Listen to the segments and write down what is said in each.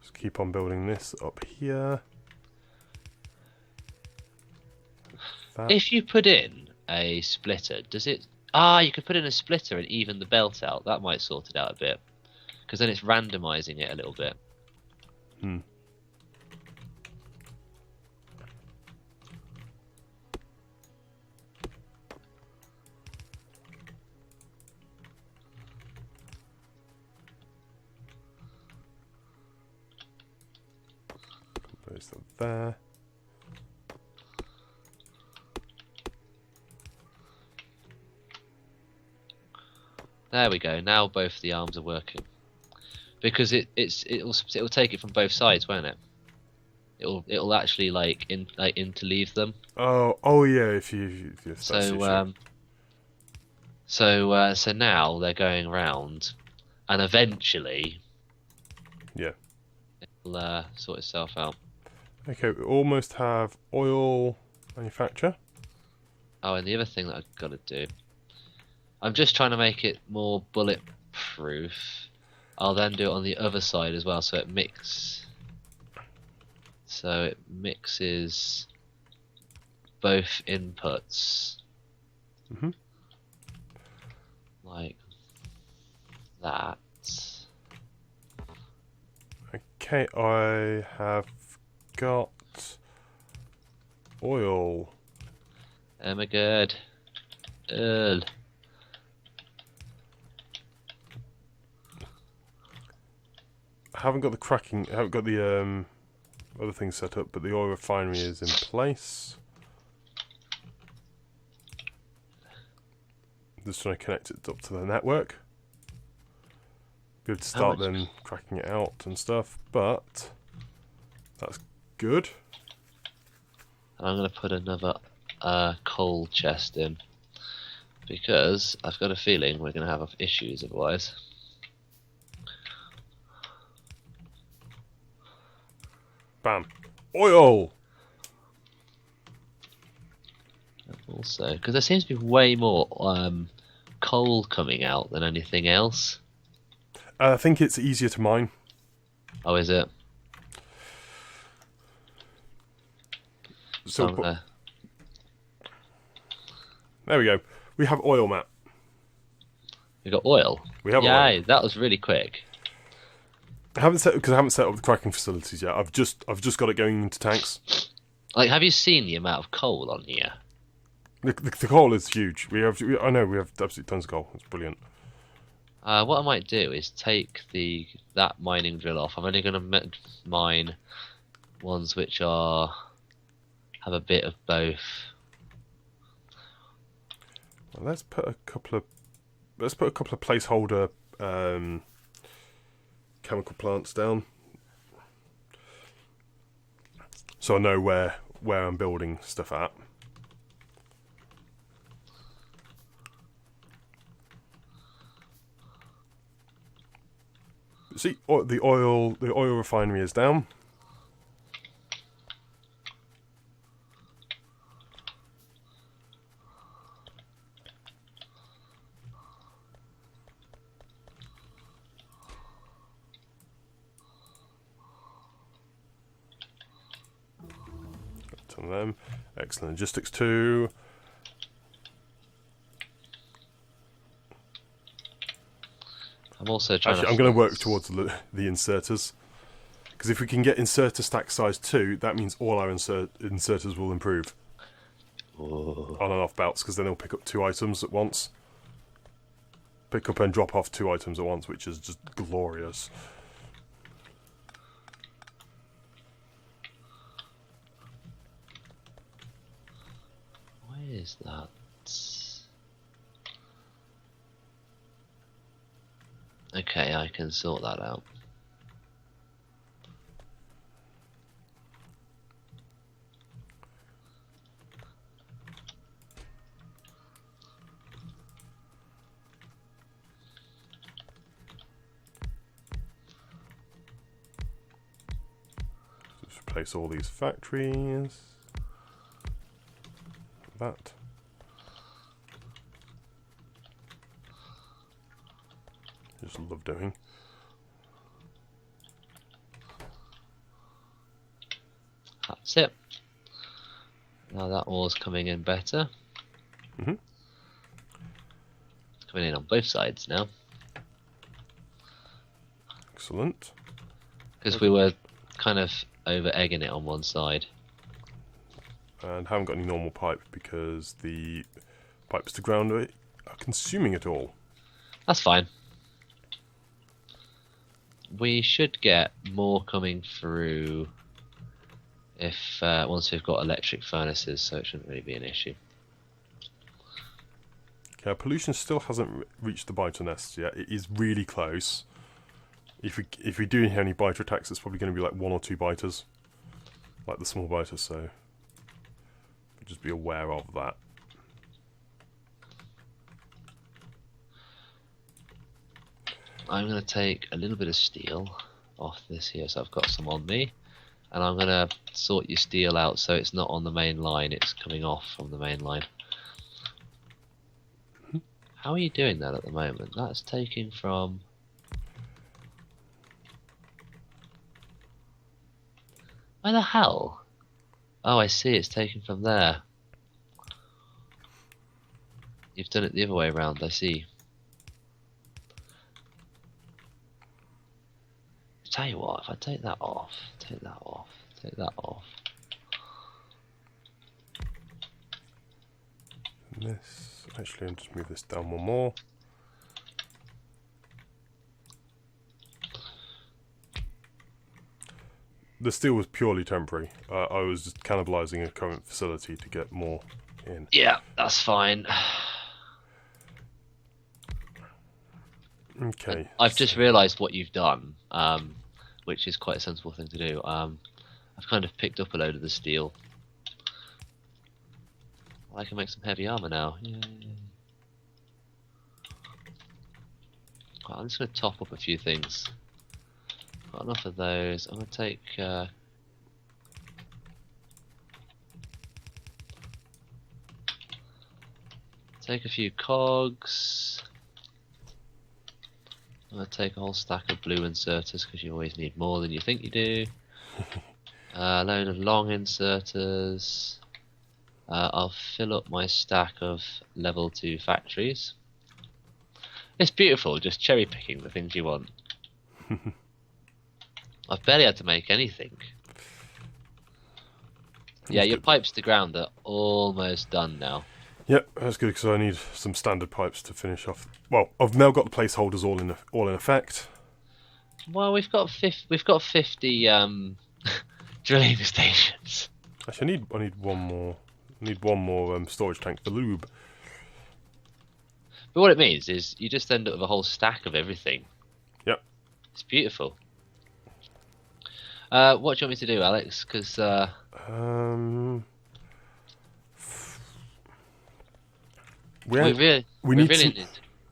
Just keep on building this up here. That. If you put in a splitter, does it... Ah, you could put in a splitter and even the belt out. That might sort it out a bit. Because then it's randomizing it a little bit. Hmm. Place that there. There we go. Now both the arms are working. Because it'll take it from both sides, won't it? It'll actually like interleave them. Oh yeah. If you that's the issue. So now they're going round, and eventually, Yeah. it'll sort itself out. Okay, we almost have oil manufacture. Oh, and the other thing that I've got to do, I'm just trying to make it more bulletproof. I'll then do it on the other side as well, so it mixes both inputs. Mm-hmm. Like that. Okay, I have got oil. Oh my god. Earl. I haven't got the cracking. I haven't got the other things set up, but the oil refinery is in place. Just trying to connect it up to the network. Good to start then cracking it out and stuff, but that's good. And I'm going to put another coal chest in, because I've got a feeling we're going to have issues otherwise. Bam. Oil! Also, because there seems to be way more coal coming out than anything else. I think it's easier to mine. Oh, is it? So there we go. We have oil, Matt. We got oil. We have Yay, oil. that was really quick. I haven't set up the cracking facilities yet. I've just got it going into tanks. Like, have you seen the amount of coal on here? The coal is huge. I know we have absolutely tons of coal. It's brilliant. What I might do is take that mining drill off. I'm only going to mine ones which have a bit of both. Well, let's put a couple of placeholder chemical plants down, so I know where I'm building stuff at. See, the oil refinery is down. Ton of them. Excellent logistics too. I'm also trying I'm going to work towards the inserters, because if we can get inserter stack size 2, that means all our inserters will improve. Ooh. On and off belts, because then they'll pick up 2 items at once. Pick up and drop off 2 items at once, which is just glorious. Why is that? Okay, I can sort that out. Just replace all these factories. That. Just love doing. That's it. Now that wall's coming in better. Mm-hmm. It's coming in on both sides now. Excellent. Because we were kind of over-egging it on one side. And haven't got any normal pipe because the pipes to ground are consuming it all. That's fine. We should get more coming through if once we've got electric furnaces, so it shouldn't really be an issue. Okay, pollution still hasn't reached the biter nests yet. It is really close. If we do hear any biter attacks, it's probably going to be like 1 or 2 biters, like the small biters. So just be aware of that. I'm going to take a little bit of steel off this here, so I've got some on me. And I'm going to sort your steel out so it's not on the main line, it's coming off from the main line. How are you doing that at the moment? That's taking from... Where the hell? Oh, I see, it's taken from there. You've done it the other way around, I see. Tell you what, if I take that off, take that off, take that off. And this, actually, I'll just move this down one more. The steel was purely temporary. I was just cannibalising a current facility to get more in. Yeah, that's fine. Okay. I've just realised what you've done, which is quite a sensible thing to do. I've kind of picked up a load of the steel. I can make some heavy armour now. Yay. Right, I'm just going to top up a few things. Got enough of those. I'm going to take... take a few cogs. I'm going to take a whole stack of blue inserters because you always need more than you think you do. A load of long inserters. I'll fill up my stack of level 2 factories. It's beautiful, just cherry picking the things you want. I've barely had to make anything. Yeah, your pipes to ground are almost done now. Yep, that's good because I need some standard pipes to finish off. Well, I've now got the placeholders all in effect. Well, we've got 50 drilling stations. Actually, I need one more. I need one more storage tank for lube. But what it means is you just end up with a whole stack of everything. Yep. It's beautiful. What do you want me to do, Alex? Because we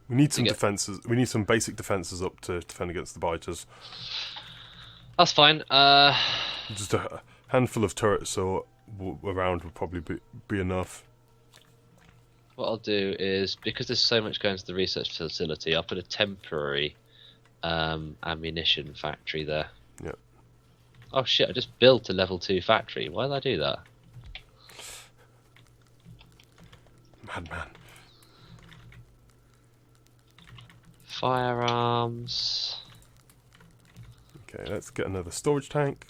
need some defenses. We need some basic defenses up to defend against the biters. That's fine. Just a handful of turrets or around would probably be enough. What I'll do is, because there's so much going to the research facility, I'll put a temporary ammunition factory there. Yep. Oh shit, I just built a level 2 factory. Why did I do that? Madman. Firearms. Okay, let's get another storage tank.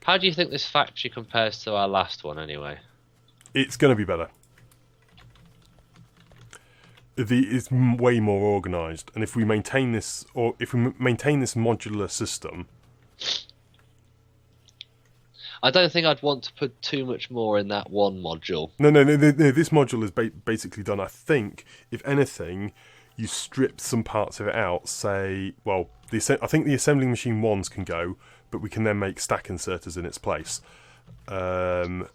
How do you think this factory compares to our last one anyway? It's going to be better. It's way more organised, and if we maintain this, or if we maintain this modular system, I don't think I'd want to put too much more in that one module. No. This module is basically done. I think, if anything, you strip some parts of it out. Say, well, I think the assembling machine ones can go, but we can then make stack inserters in its place, and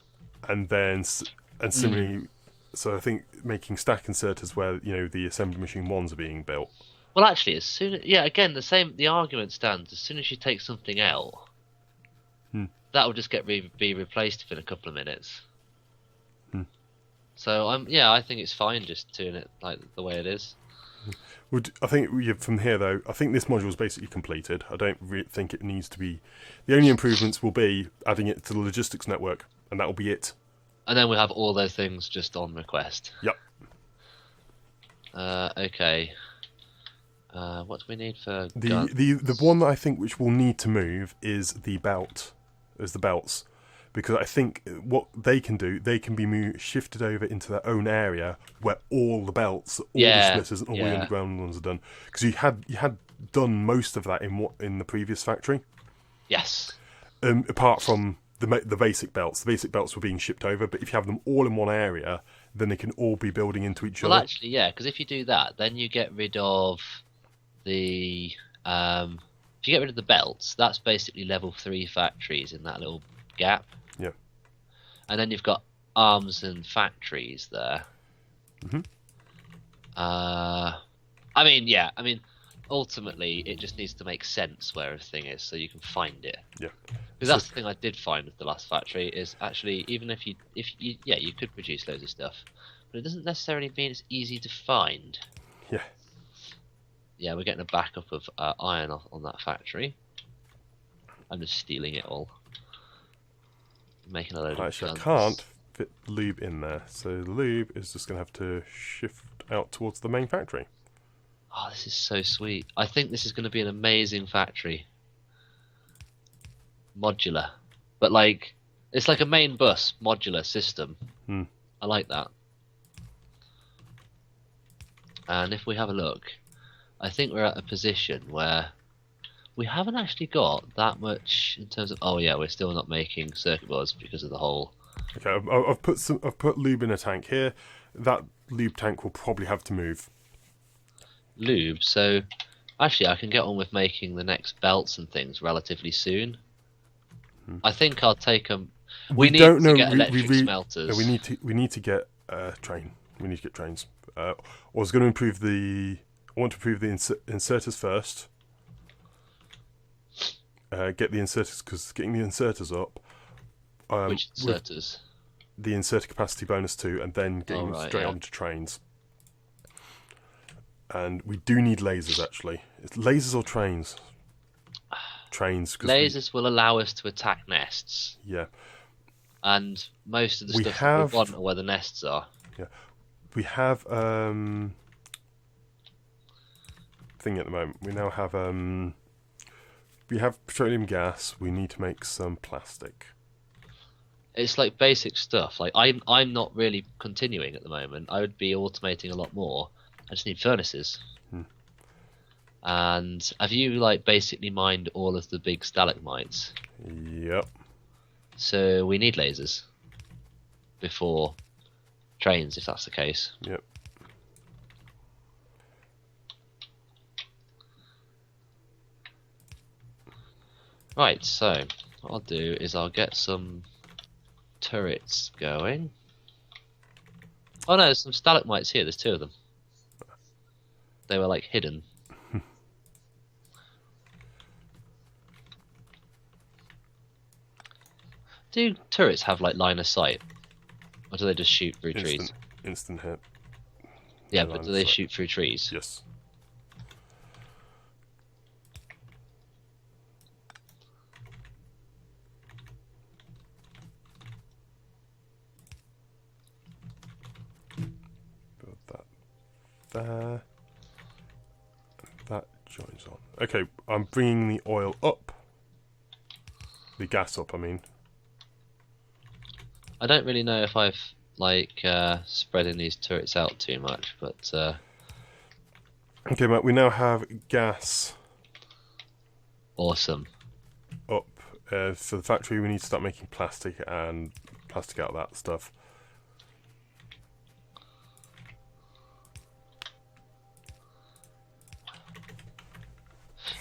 similarly. So I think making stack inserters where the assembly machine ones are being built. Well, actually, again, the argument stands. As soon as you take something out, that will just get be replaced within a couple of minutes. So I think it's fine just doing it like the way it is. I think from here though, I think this module is basically completed. I don't think it needs to be. The only improvements will be adding it to the logistics network, and that will be it. And then we have all those things just on request. Yep. Okay. What do we need for the one that I think which will need to move is the belts, because I think what they can do, they can be shifted over into their own area where all the belts, all the splitters, and all the underground ones are done. Because you had done most of that in the previous factory. Yes. Apart from the basic belts. The basic belts were being shipped over, but if you have them all in one area, then they can all be building into each other. Well, actually, yeah, because if you do that, then you get rid of the... if you get rid of the belts, that's basically level 3 factories in that little gap. Yeah. And then you've got arms and factories there. Mm-hmm. I mean, ultimately, it just needs to make sense where everything is, so you can find it. Yeah. Because that's the thing I did find with the last factory is actually even if you you could produce loads of stuff, but it doesn't necessarily mean it's easy to find. Yeah. Yeah, we're getting a backup of iron on that factory. I'm just stealing it all. Making a load Actually, of guns. I can't fit lube in there, so the lube is just going to have to shift out towards the main factory. Oh, this is so sweet. I think this is going to be an amazing factory. Modular. But like, it's like a main bus modular system. I like that. And if we have a look, I think we're at a position where we haven't actually got that much in terms of... Oh yeah, we're still not making circuit boards because of the whole... Okay, I've put lube in a tank here. That lube tank will probably have to move. Lube, so actually I can get on with making the next belts and things relatively soon. I think I'll take them. We need to get electric smelters. We need to get train. We need to get trains. I was going to improve the. I want to improve the inserters first. Get the inserters, because getting the inserters up. Which inserters? The inserter capacity bonus 2, and then getting straight onto trains. And we do need lasers, actually. It's lasers or trains? Trains. Lasers will allow us to attack nests. Yeah. And most of the stuff that we want are where the nests are. Yeah. We have thing at the moment. We now have we have petroleum gas. We need to make some plastic. It's like basic stuff. Like I'm not really continuing at the moment. I would be automating a lot more. I just need furnaces. And have you like basically mined all of the big stalagmites? Yep. So we need lasers before trains, if that's the case. Yep. Right, so what I'll do is I'll get some turrets going. Oh no, there's some stalagmites here, there's 2 of them. They were like hidden. Do turrets have like line of sight? Or do they just shoot through trees? Instant hit. Yeah, but do they shoot through trees? Yes. Build that there. That joins on. Okay, I'm bringing the oil up. The gas up, I mean. I don't really know if I've like spreading these turrets out too much, but okay, Matt, we now have gas awesome up. For the factory, we need to start making plastic and plastic out of that stuff.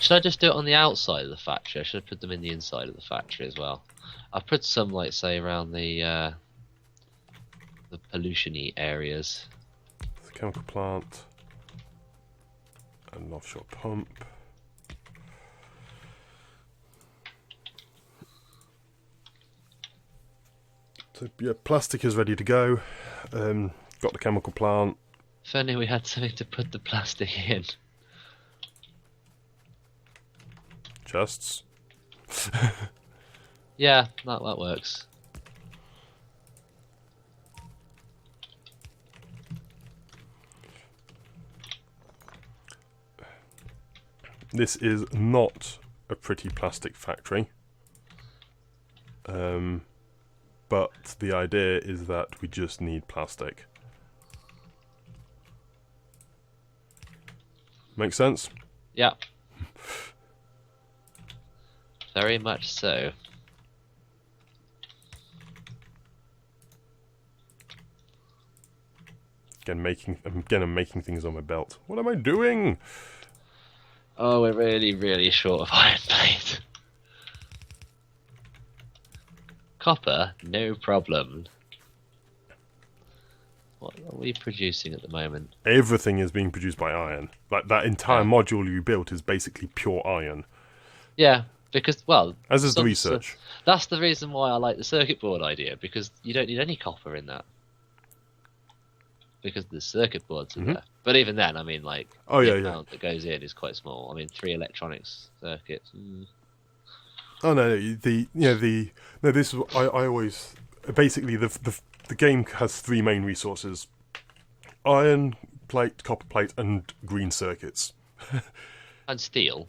Should I just do it on the outside of the factory? I should have put them in the inside of the factory as well. I've put some, like, say, around the pollution-y areas. The chemical plant, and an offshore pump. So yeah, plastic is ready to go. Got the chemical plant. If only we had something to put the plastic in. chests. Yeah, that works. This is not a pretty plastic factory. But the idea is that we just need plastic. Make sense? Yeah. Very much so. I'm making things on my belt. What am I doing? Oh, we're really short of iron plate. Copper, no problem. What are we producing at the moment? Everything is being produced by iron. Like that entire module you built is basically pure iron. Yeah, because, well... As is the research. That's the reason why I like the circuit board idea, because you don't need any copper in that. Because the circuit boards are there. But even then, I mean, like, the amount that goes in is quite small. I mean, 3 electronics circuits. Oh no, this is I always basically the game has 3 main resources: iron plate, copper plate, and green circuits. And steel,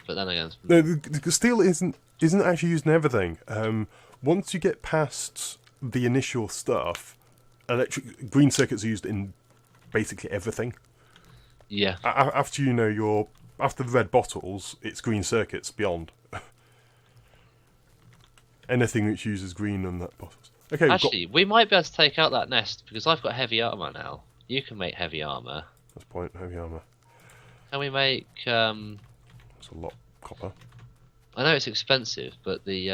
but then again, no, the steel isn't actually used in everything. Once you get past the initial stuff, green circuits are used in basically everything. Yeah. After after the red bottles, it's green circuits beyond. Anything which uses green on that bottles. Okay. Actually, we might be able to take out that nest because I've got heavy armor now. You can make heavy armor. That's the point. Heavy armor. Can we make? That's a lot of copper. I know it's expensive, but the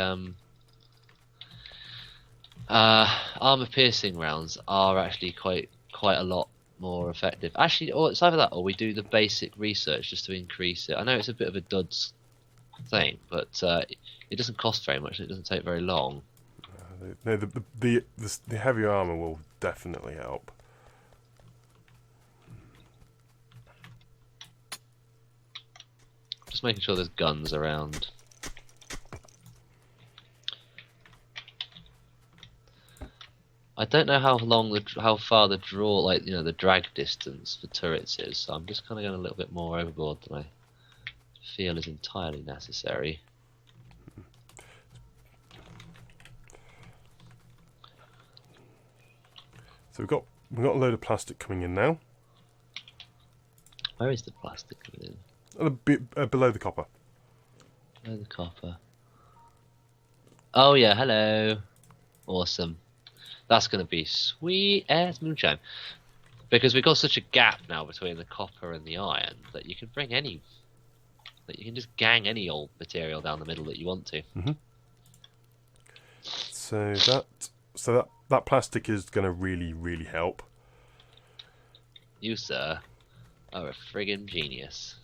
armor piercing rounds are actually quite a lot more effective. Actually, or it's either that or we do the basic research just to increase it. I know it's a bit of a duds thing, but it doesn't cost very much and it doesn't take very long. No, the heavy armor will definitely help. Just making sure there's guns around. I don't know how far the draw, like, the drag distance for turrets is, so I'm just kind of going a little bit more overboard than I feel is entirely necessary. So we've got a load of plastic coming in now. Where is the plastic coming in? A bit below the copper. Below the copper. Oh yeah, hello. Awesome. That's going to be sweet as moonshine. Because we've got such a gap now between the copper and the iron that you can just gang any old material down the middle that you want to. So that plastic is going to really help. You, sir, are a friggin' genius.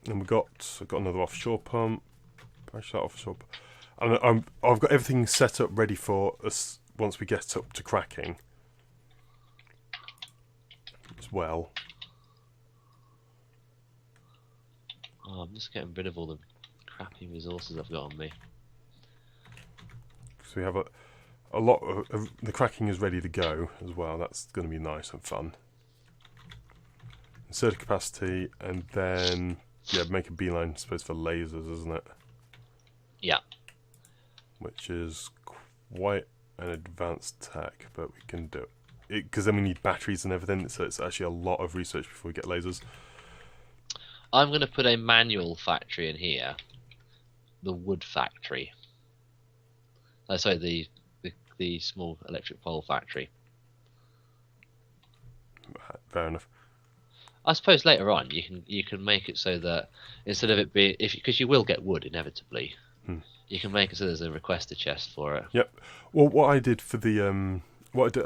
And I've got another offshore pump. Offshore pump. And I've got everything set up ready for us once we get up to cracking as well. Oh, I'm just getting rid of all the crappy resources I've got on me. So we have a lot of the cracking is ready to go as well. That's going to be nice and fun. Insert capacity and then make a beeline, I suppose, for lasers, isn't it? Yeah. Which is quite an advanced tech, but we can do it because then we need batteries and everything. So it's actually a lot of research before we get lasers. I'm going to put a manual factory in here. The wood factory. Sorry, the small electric pole factory. Fair enough. I suppose later on you can make it so that instead of it being because you will get wood inevitably, you can make it so there's a requester chest for it. Yep. Well, what I did for the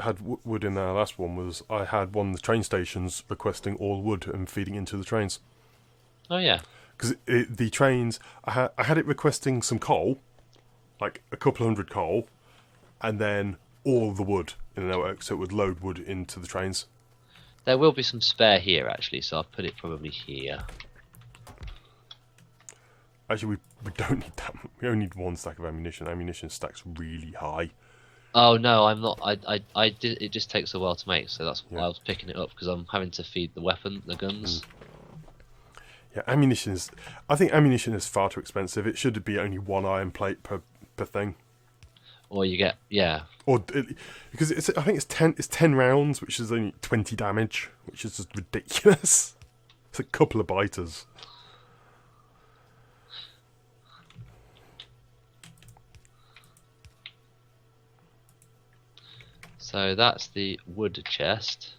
had wood in our last one was I had one of the train stations requesting all wood and feeding into the trains. Oh yeah. Because the trains, I had it requesting some coal, like a couple hundred coal, and then all the wood in the network, so it would load wood into the trains. There will be some spare here actually, so I'll put it probably here. Actually, we don't need that. We only need 1 stack of ammunition. Ammunition stack's really high. Oh no, I'm not. I did. It just takes a while to make, so that's why Yeah. I was picking it up because I'm having to feed the guns. Yeah, ammunition is. I think ammunition is far too expensive. It should be only 1 iron plate per thing. Or you get Because I think it's 10 rounds, which is only 20 damage, which is just ridiculous. It's a couple of biters. So that's the wood chest.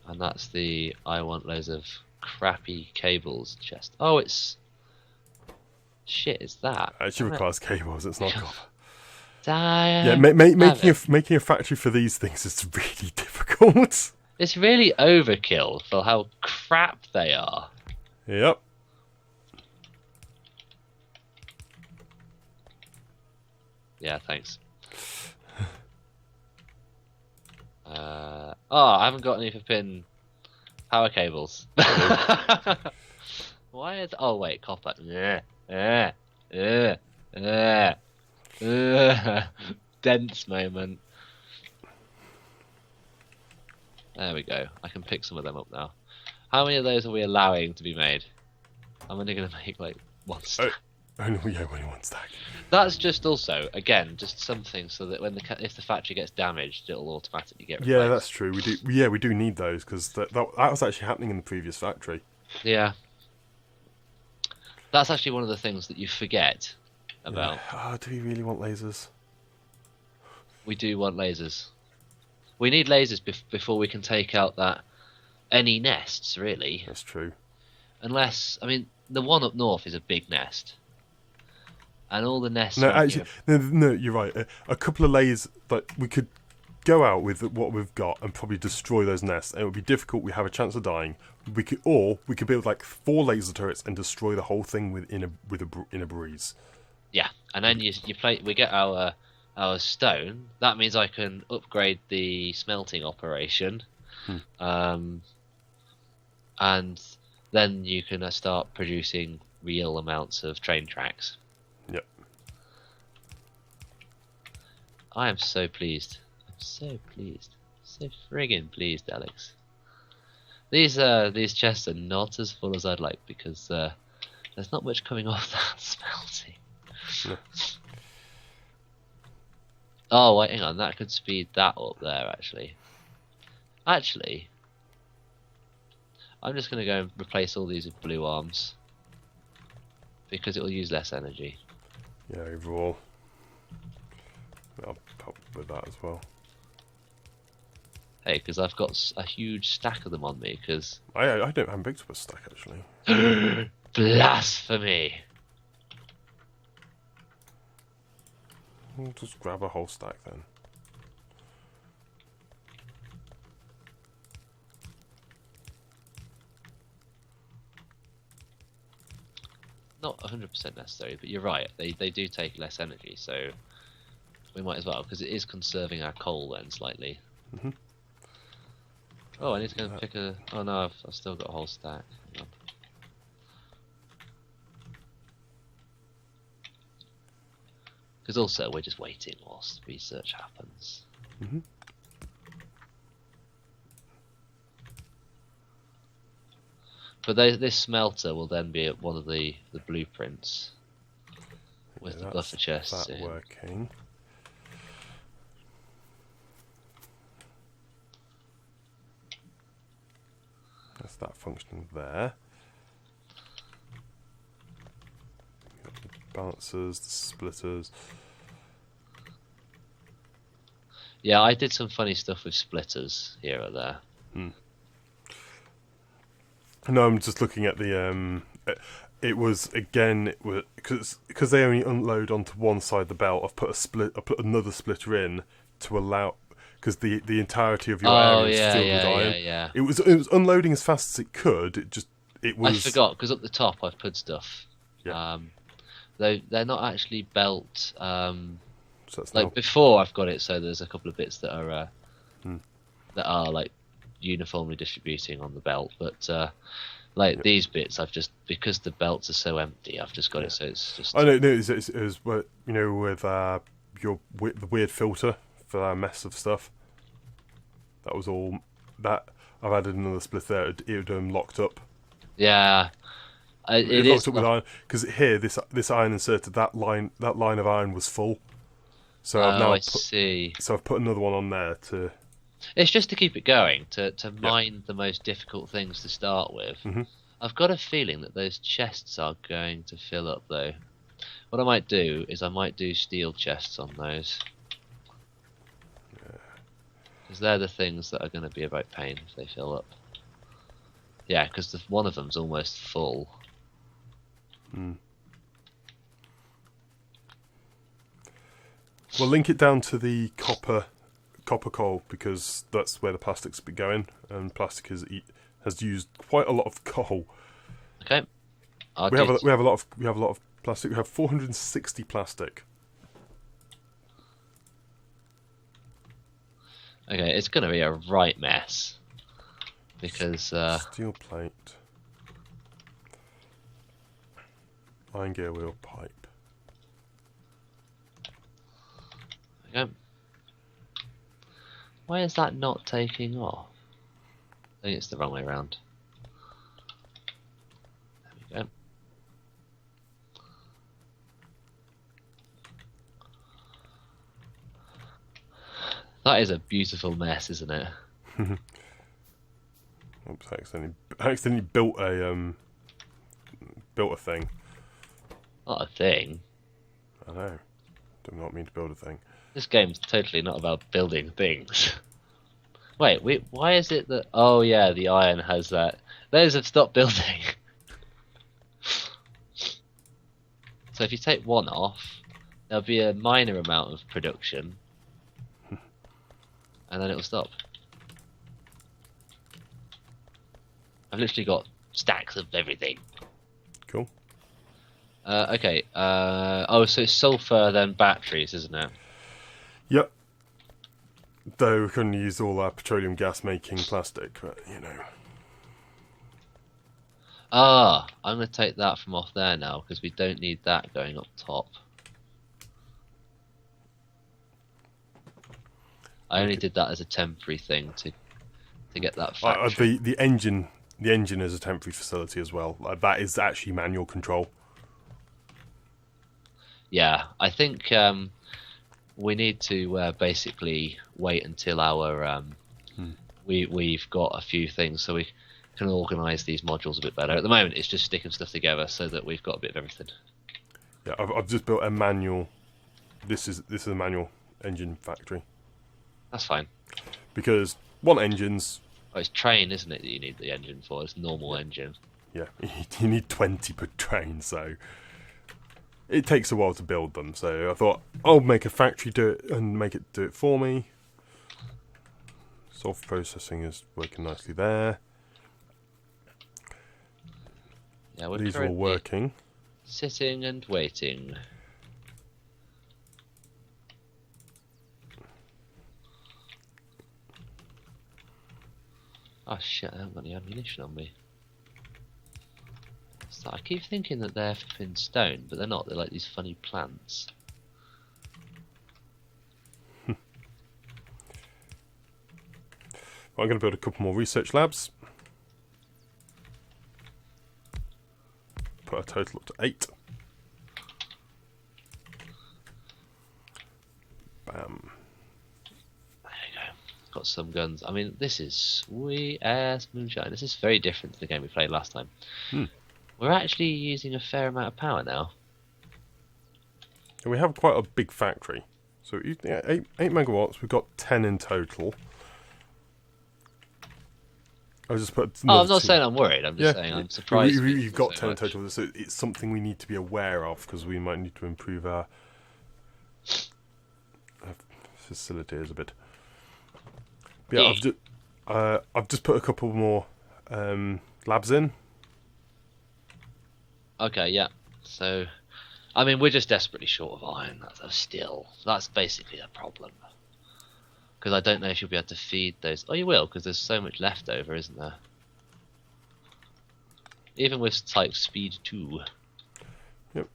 And that's the I want loads of crappy cables chest. Oh, it's shit. It's that. It actually requires cables. It's not copper. Damn. Yeah, making a factory for these things is really difficult. It's really overkill for how crap they are. Yep. Yeah, thanks. I haven't got any flipping power cables. Why is? Oh wait, copper. Dense moment. There we go. I can pick some of them up now. How many of those are we allowing to be made? I'm only going to make like 1 stack. Only 1 stack. That's just also, again, just something so that if the factory gets damaged, it'll automatically get replaced. Yeah, that's true. We do need those because that was actually happening in the previous factory. Yeah. That's actually one of the things that you forget about. Yeah. Oh, do we really want lasers? We do want lasers. We need lasers before we can take out any nests, really. That's true. Unless, I mean, the one up north is a big nest. And all the nests... No, actually, no, you're right. A couple of lasers, but we could go out with what we've got and probably destroy those nests. And it would be difficult. We have a chance of dying. We could build like 4 laser turrets and destroy the whole thing in a breeze. Yeah, and then we get our stone. That means I can upgrade the smelting operation, and then you can start producing real amounts of train tracks. Yep. I am so pleased. I'm so pleased. So friggin' pleased, Alex. These chests are not as full as I'd like because there's not much coming off that smelting. No. Oh wait, hang on. That could speed that up there. Actually, I'm just gonna go and replace all these with blue arms because it will use less energy. Yeah, overall. I'll help with that as well. Hey, because I've got a huge stack of them on me. Because I haven't picked up a stack actually. blasphemy! We'll just grab a whole stack then. Not 100% necessary, but you're right. They do take less energy, so we might as well because it is conserving our coal then slightly. Mhm. Oh, I need to go and pick a. Oh no, I've still got a whole stack. Hang on. Because also we're just waiting whilst research happens. Mhm. But this smelter will then be at one of the blueprints with the buffer chests That in. working. That's that functioning there. Got the balancers, the splitters. Yeah, I did some funny stuff with splitters here or there. No, I'm just looking at the. It was because they only unload onto one side of the belt. I've put another splitter in to allow because the entirety of your area is filled with iron. Yeah. It was unloading as fast as it could. It was. I forgot because up the top I've put stuff. Yeah. They're not actually belt. So that's Like now, before, I've got it so there's a couple of bits that are like uniformly distributing on the belt, but like these bits, I've just, because the belts are so empty, I've just got it so it's just. I know. No, it was you know, with the weird filter for our mess of stuff. That was all. That I've added another split there. It would locked up. Yeah, it Locked is. up with iron because here this iron inserted that line of iron was full. So I've now see. So I've put another one on there to. It's just to keep it going, to mine the most difficult things to start with. Mm-hmm. I've got a feeling that those chests are going to fill up, though. What I might do is I might do steel chests on those. Because they're the things that are going to be about pain if they fill up. Yeah, because one of them's almost full. We'll link it down to the copper coal because that's where the plastic's been going, and plastic has used quite a lot of coal. Okay. We have a lot of plastic. We have 460 plastic. Okay, it's going to be a right mess because steel plate, iron gear wheel pipe. Okay. Why is that not taking off? I think it's the wrong way around. There we go. That is a beautiful mess, isn't it? Oops! I accidentally built a thing. Not a thing. I know. Did not mean to build a thing. This game's totally not about building things. Wait, why is it that... Oh yeah, the iron has that. Those have stopped building. So if you take one off, there'll be a minor amount of production. And then it'll stop. I've literally got stacks of everything. Cool. Okay. Oh, so it's sulfur, then batteries, isn't it? Yep. Though we couldn't use all our petroleum gas making plastic, but you know. Ah, I'm going to take that from off there now because we don't need that going up top. I only did that as a temporary thing to get that factory. The engine is a temporary facility as well. That is actually manual control. Yeah, I think we need to basically wait until our we've got a few things so we can organise these modules a bit better. At the moment, it's just sticking stuff together so that we've got a bit of everything. Yeah, I've just built a manual. This is a manual engine factory. That's fine. Because one engine's... Oh, it's train, isn't it, that you need the engine for? It's normal engine. Yeah, you need 20 per train, so... It takes a while to build them, so I thought I'll make a factory do it and make it do it for me. Soft processing is working nicely there. Yeah, we're These are all working. Sitting and waiting. Oh shit, I haven't got any ammunition on me. So I keep thinking that they're flipping stone, but they're not. They're like these funny plants. Well, I'm going to build a couple more research labs. Put a total up to 8. Bam. There you go. Got some guns. I mean, this is sweet ass moonshine. This is very different to the game we played last time. We're actually using a fair amount of power now. And we have quite a big factory. So 8 megawatts, we've got 10 in total. I just put. Oh, I'm not saying I'm worried. I'm just saying I'm surprised. You've got 10 in total, so it's something we need to be aware of because we might need to improve our facilities a bit. But yeah, I've just put a couple more labs in. Okay, yeah. So, I mean, we're just desperately short of iron. That's basically a problem. Because I don't know if you'll be able to feed those. Oh, you will, because there's so much left over, isn't there? Even with type speed 2. Yep.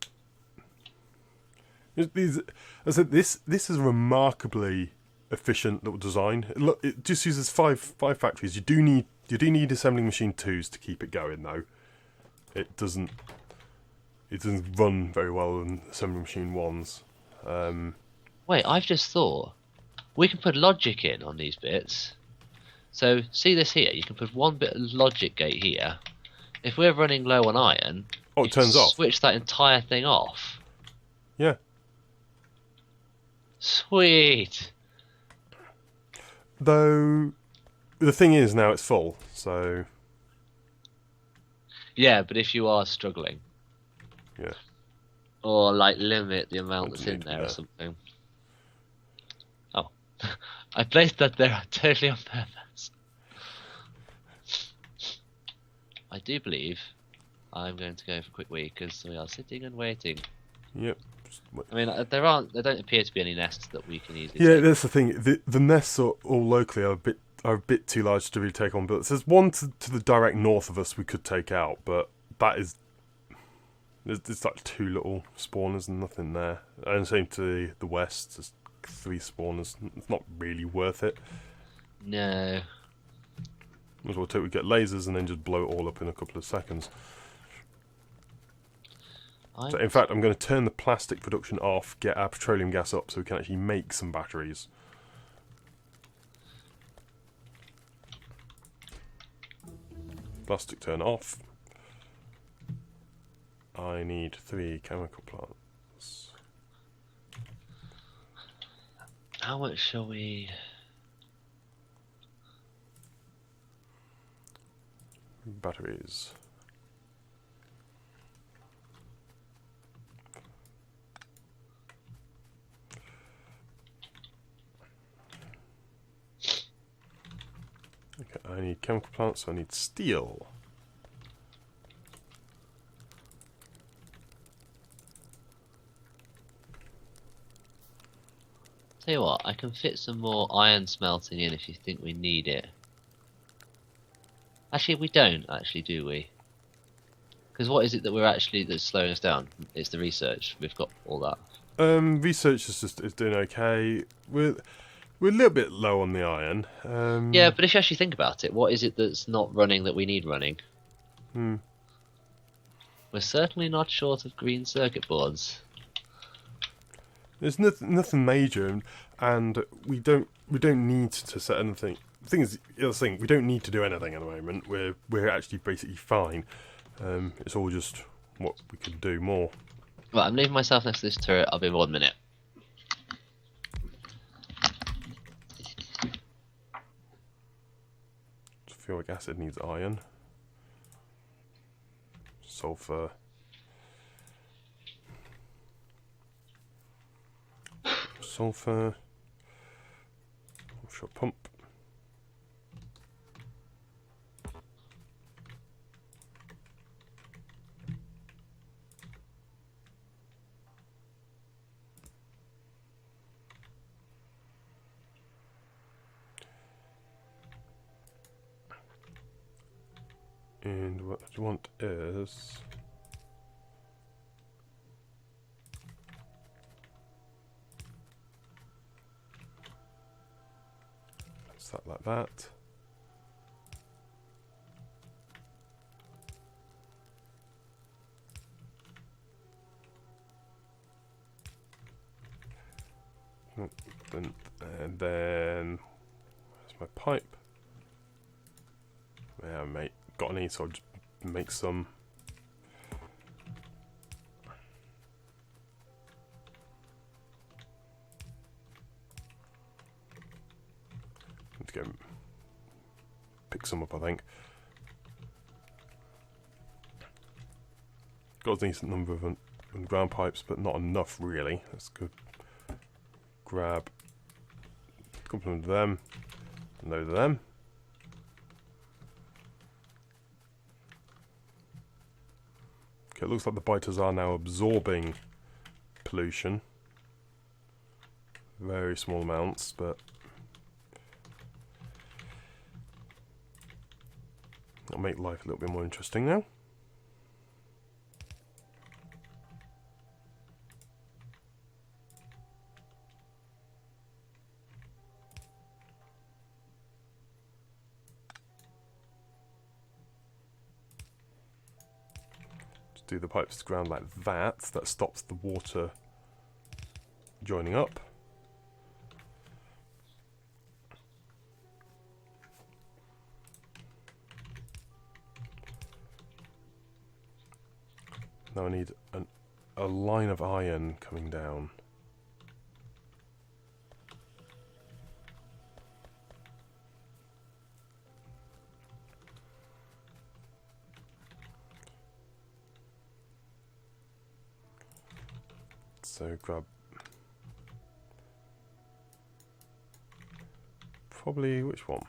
These, I said this is a remarkably efficient little design. It just uses five factories. You do need assembling machine 2s to keep it going though. It doesn't run very well in assembling machine 1s. Wait, I've just thought we can put logic in on these bits. So see this here. You can put one bit of logic gate here. If we're running low on iron, it turns off. Switch that entire thing off. Yeah. Sweet. Though the thing is now it's full, so yeah. But if you are struggling, yeah, or like limit the amount that's in there or something. Oh, I placed that there totally on purpose. I do believe I'm going to go for a quick wee because we are sitting and waiting. Yep. I mean, there don't appear to be any nests that we can easily. Yeah, take. that's the thing. The nests are all locally are a bit too large to really take on. But there's one to the direct north of us we could take out, but that is there's like 2 little spawners and nothing there. And same to the west, there's 3 spawners. It's not really worth it. No. Might as well we get lasers and then just blow it all up in a couple of seconds. So in fact, I'm going to turn the plastic production off, get our petroleum gas up so we can actually make some batteries. Plastic turn off. I need 3 chemical plants. How much shall we... Batteries. Okay, I need chemical plants, so I need steel. Tell you what, I can fit some more iron smelting in if you think we need it. Actually, we don't, actually, do we? Because what is it that that's slowing us down? It's the research. We've got all that. Research is doing okay. We're a little bit low on the iron. Yeah, but if you actually think about it, what is it that's not running that we need running? We're certainly not short of green circuit boards. There's nothing major, and we don't need to set anything. The thing is, we don't need to do anything at the moment. We're actually basically fine. It's all just what we can do more. Right, I'm leaving myself next to this turret. I'll be in 1 minute. Sulfuric acid needs iron. Sulfur. Sulfur. Offshore pump. And what I want is that like that. And then where's my pipe? Yeah, mate, got any? So I'll just make some. Let's go pick some up, I think. Got a decent number of ground pipes, but not enough really. Let's go grab a couple of them, a load of them. Okay, it looks like the biters are now absorbing pollution. Very small amounts, but That'll make life a little bit more interesting now. Just do the pipes to ground like that. That stops the water joining up. Now I need a line of iron coming down. So grab probably which one?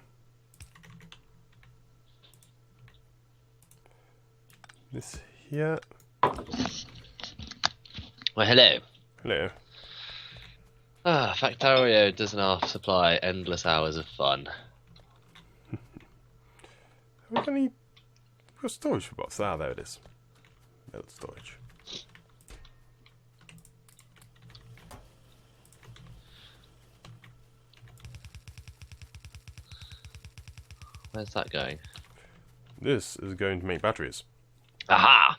This here. Well, hello. Hello. Factorio does not supply endless hours of fun. Have we got any? We've got storage for bots. Ah, there it is. Build storage. Where's that going? This is going to make batteries. Aha!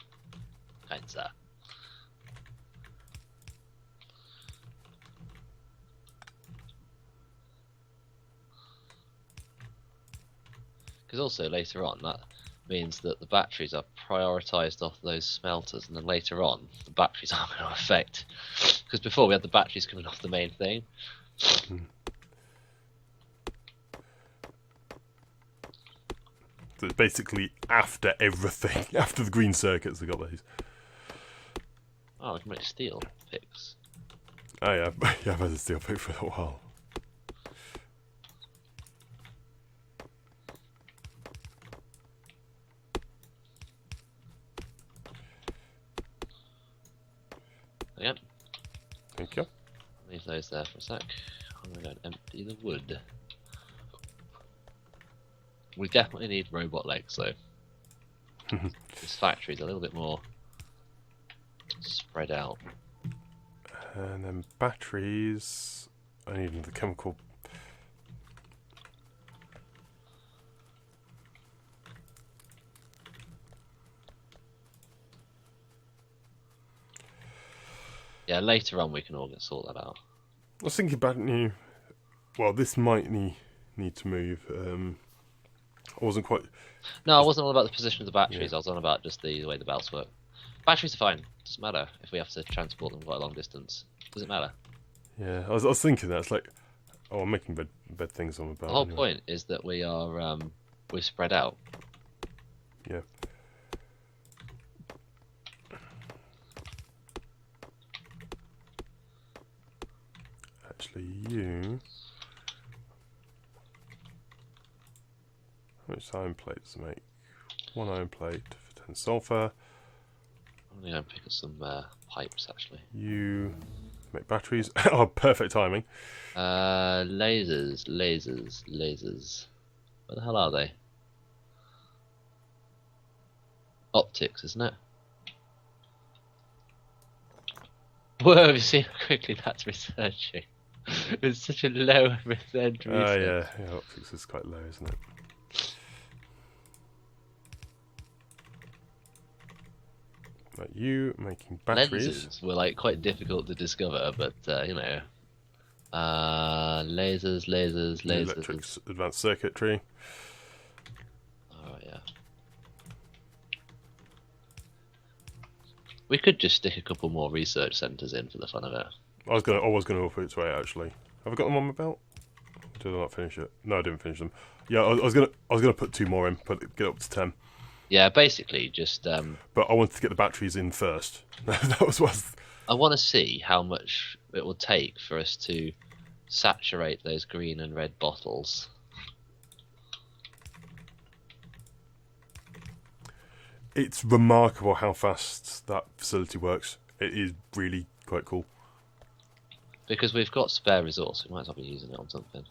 Kind sir. Because also later on, that means that the batteries are prioritised off those smelters, and then later on, the batteries aren't going to affect. Because before we had the batteries coming off the main thing. So it's basically after everything, after the green circuits, they got these. Oh, we can make steel picks. Oh yeah, yeah, I've had a steel pick for a while. Yep. Thank you. Leave those there for a sec. I'm going to go and empty the wood. We definitely need robot legs though. This factory's a little bit more spread out. And then batteries. I need another chemical. Yeah, later on we can all sort that out. I was thinking about new. Well, this might need to move. I wasn't quite. No, I wasn't all about the position of the batteries. Yeah. I was on about just the way the belts work. Batteries are fine. Doesn't matter if we have to transport them quite a long distance. Doesn't matter. Yeah, I was thinking that. It's like, oh, I'm making bed things on the belt. The whole anyway. point is that we are we're spread out. Yeah. Actually, you. How much iron plate does it make? One iron plate for 10 sulfur. I'm gonna go and pick up some pipes actually. You make batteries. Oh, perfect timing. Lasers. Where the hell are they? Optics, isn't it? Whoa, have you seen how quickly that's researching? It's such a low percent Oh research. yeah, optics is quite low, isn't it? Right, you making batteries. Lenses were like quite difficult to discover, but you know, lasers. Electric advanced circuitry. Oh yeah. We could just stick a couple more research centres in for the fun of it. I was gonna put it to 8 actually. Have I got them on my belt? Did I not finish it? No, I didn't finish them. Yeah, I was gonna put 2 more in, get up to 10. Yeah, basically just. But I wanted to get the batteries in first. That was what. I want to see how much it will take for us to saturate those green and red bottles. It's remarkable how fast that facility works. It is really quite cool. Because we've got spare resource, we might as well be using it on something.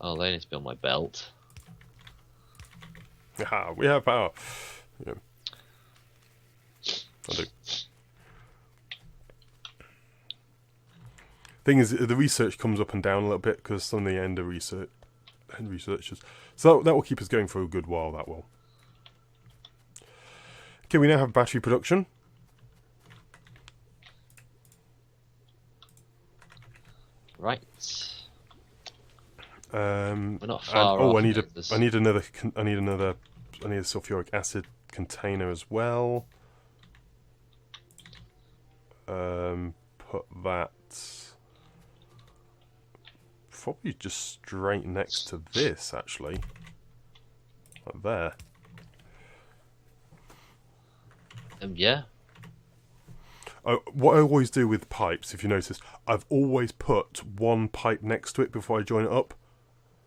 Oh, they need to be on my belt. Haha, we have power. Yeah. I do. Thing is, the research comes up and down a little bit because some of the end researchers. So that will keep us going for a good while, that will. Okay, we now have battery production. Right. We're not far off. I need a sulfuric acid container as well. Put that probably just straight next to this, actually. Like there. Yeah. What I always do with pipes, if you notice, I've always put one pipe next to it before I join it up.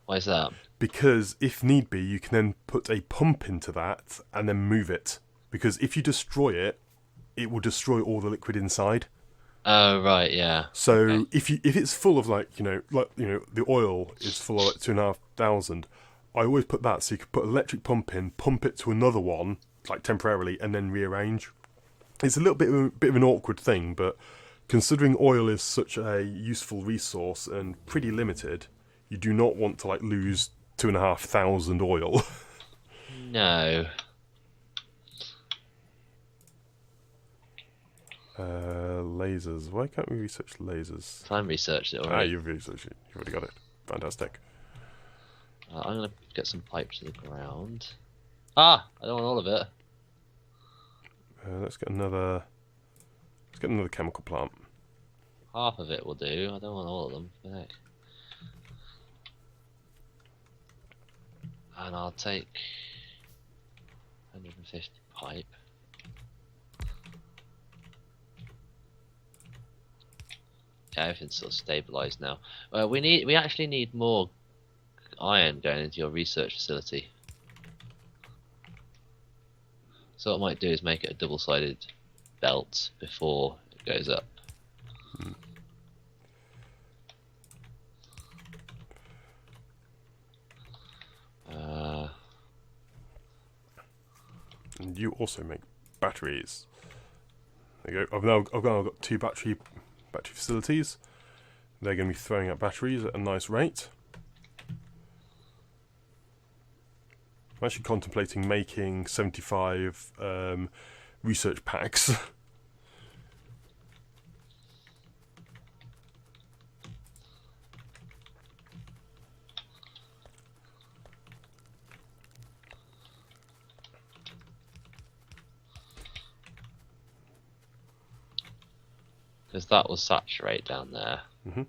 Why is that? Because if need be, you can then put a pump into that and then move it. Because if you destroy it, it will destroy all the liquid inside. Oh right, yeah. So Okay. if it's full of the oil is full of 2,500, I always put that so you could put an electric pump in, pump it to another one like temporarily, and then rearrange. It's a little bit of an awkward thing, but considering oil is such a useful resource and pretty limited, you do not want to lose 2,500 oil. No. Lasers. Why can't we research lasers? Time researched it already. You've researched it. You've already got it. Fantastic. I'm gonna get some pipe to the ground. Ah, I don't want all of it. Let's get another chemical plant. Half of it will do. I don't want all of them. For the heck. And I'll take 150 pipe. Okay, everything's sort of stabilised now. We actually need more iron going into your research facility. So what I might do is make it a double-sided belt before it goes up. And you also make batteries. There you go. I've now got two battery facilities. They're going to be throwing out batteries at a nice rate. I'm actually contemplating making 75 research packs. Because that will saturate down there. Mm-hmm.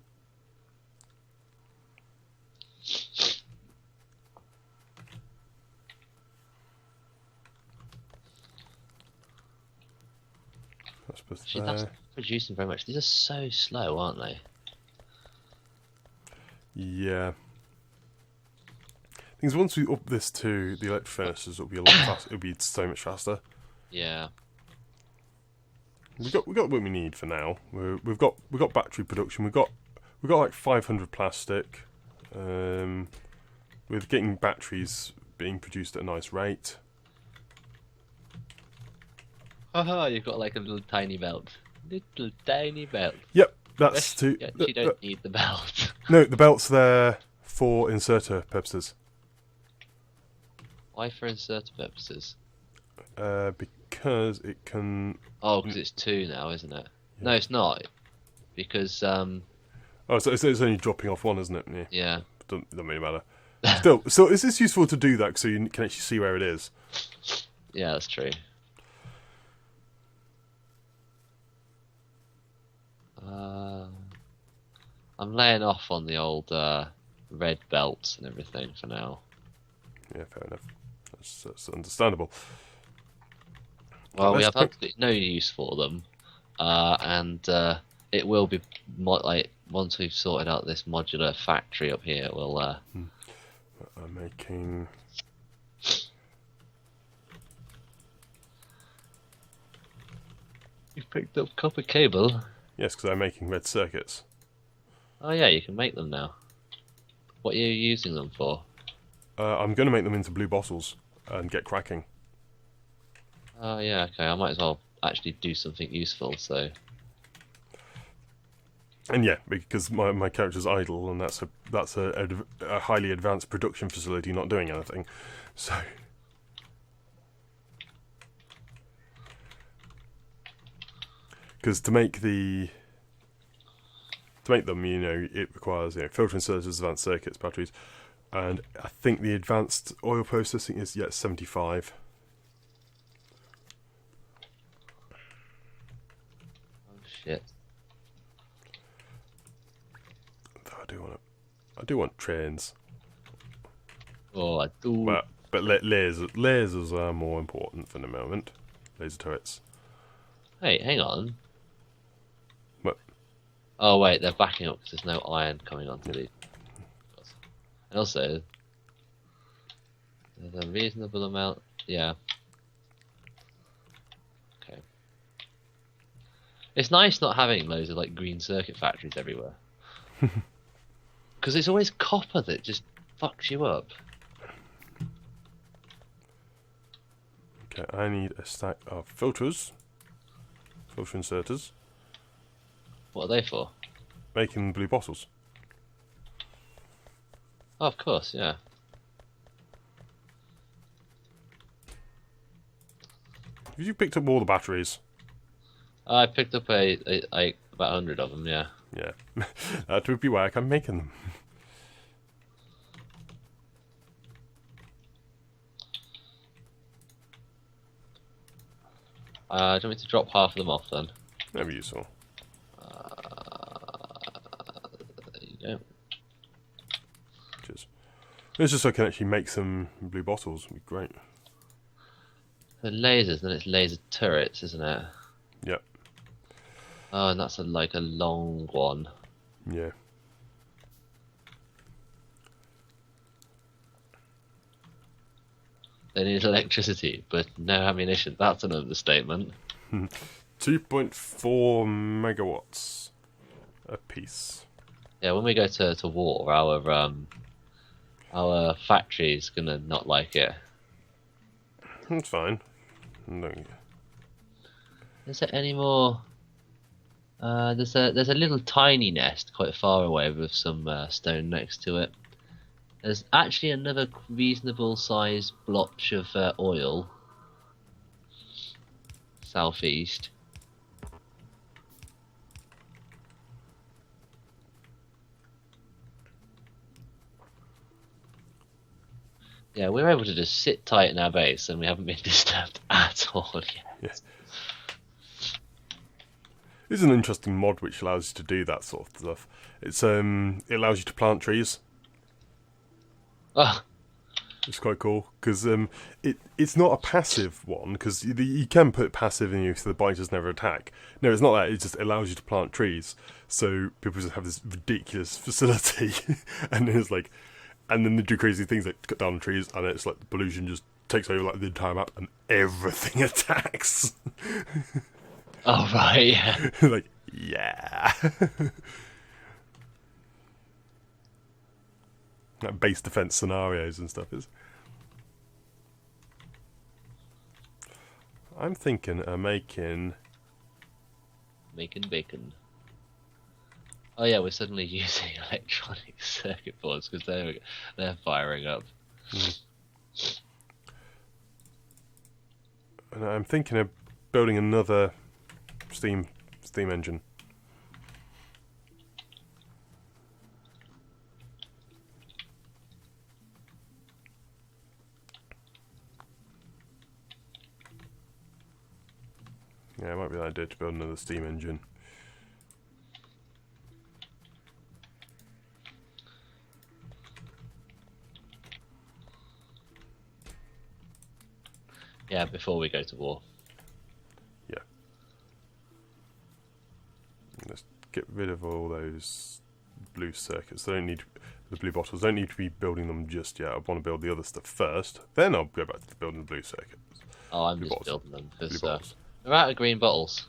Actually, that's not producing very much. These are so slow, aren't they? Yeah. Things once we up this to the electric furnaces, it'll be a lot faster. It'll be so much faster. Yeah. We got what we need for now. We've got battery production. We've got like 500 plastic. With getting batteries being produced at a nice rate. Haha, you've got like a little tiny belt. Little tiny belt. Yep, that's to. You actually don't need the belt. No, the belt's there for inserter purposes. Why for inserter purposes? Because it can. Oh, because it's 2 now, isn't it? Yeah. No, it's not. Because Oh, so it's only dropping off 1, isn't it? Yeah. Doesn't really matter. Still, so is this useful to do that so you can actually see where it is? Yeah, that's true. I'm laying off on the old red belts and everything for now. Yeah, fair enough. That's understandable. Well, we have absolutely no use for them, and it will be once we've sorted out this modular factory up here. We'll. I'm making. You've picked up copper cable. Yes, because I'm making red circuits. Oh yeah, you can make them now. What are you using them for? I'm going to make them into blue bottles and get cracking. Oh yeah, okay. I might as well actually do something useful. So And yeah, because my character's idle, and that's a highly advanced production facility not doing anything. So, because to make them, you know, it requires, you know, filter inserters, advanced circuits, batteries, and I think the advanced oil processing is 75. oh shit. Though I do want trains. Oh, I do. But lasers are more important for the moment. Laser turrets. Hey, hang on. What? Oh wait, they're backing up because there's no iron coming onto these. And also, there's a reasonable amount. Yeah. Okay. It's nice not having loads of like green circuit factories everywhere. Because it's always copper that just fucks you up. Okay, I need a stack of filters. Filter inserters. What are they for? Making blue bottles. Oh, of course, yeah. Have you picked up all the batteries? I picked up about 100 of them, yeah. Yeah. That would be why I'm making them. Do you want me to drop half of them off then? That'd be useful. There you go. Cheers. It's just so I can actually make some blue bottles. Would be great. The lasers, then it's laser turrets, isn't it? Yep. Oh, and that's like a long one. Yeah. They need electricity, but no ammunition. That's an understatement. 2.4 megawatts a piece. Yeah, when we go to war, our factory's gonna not like it. That's fine. No. Is there any more? There's a little tiny nest quite far away with some stone next to it. There's actually another reasonable sized blotch of oil southeast. Yeah, we're able to just sit tight in our base and we haven't been disturbed at all yet. Yes. This is an interesting mod which allows you to do that sort of stuff. It allows you to plant trees. Oh, It's quite cool because it's not a passive one because you can put passive in you so the biters never attack. No, it's not that. It just allows you to plant trees. So people just have this ridiculous facility, and then it's like, and then they do crazy things like cut down trees, and it's like the pollution just takes over like the entire map, and everything attacks. oh right, yeah. Like, yeah. Like base defense scenarios and stuff is. I'm thinking of making Bacon. Oh yeah, we're suddenly using electronic circuit boards because they're firing up. and I'm thinking of building another steam engine. Yeah, it might be an idea to build another steam engine. Yeah, before we go to war. Yeah. Let's get rid of all those blue circuits. They don't need the blue bottles. Don't need to be building them just yet. I want to build the other stuff first. Then I'll go back to building the blue circuits. Oh, I'm Blue just bottles. building them because Blue bottles. we're out of green bottles.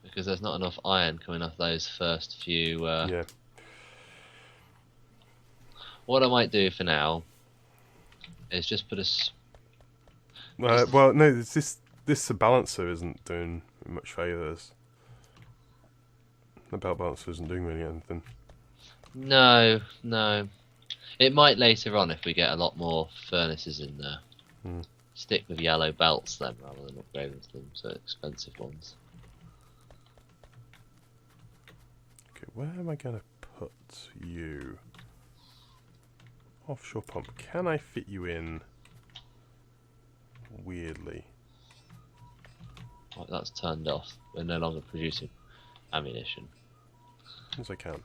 Because there's not enough iron coming off those first few. Yeah. What I might do for now is just put a. Well, no, this balancer isn't doing much favours. The belt balancer isn't doing really anything. No. It might later on if we get a lot more furnaces in there. Stick with yellow belts then, rather than upgrading them to expensive ones. Okay, where am I going to put you? Offshore pump. Can I fit you in? Weirdly. Right, that's turned off. We're no longer producing ammunition. As I can.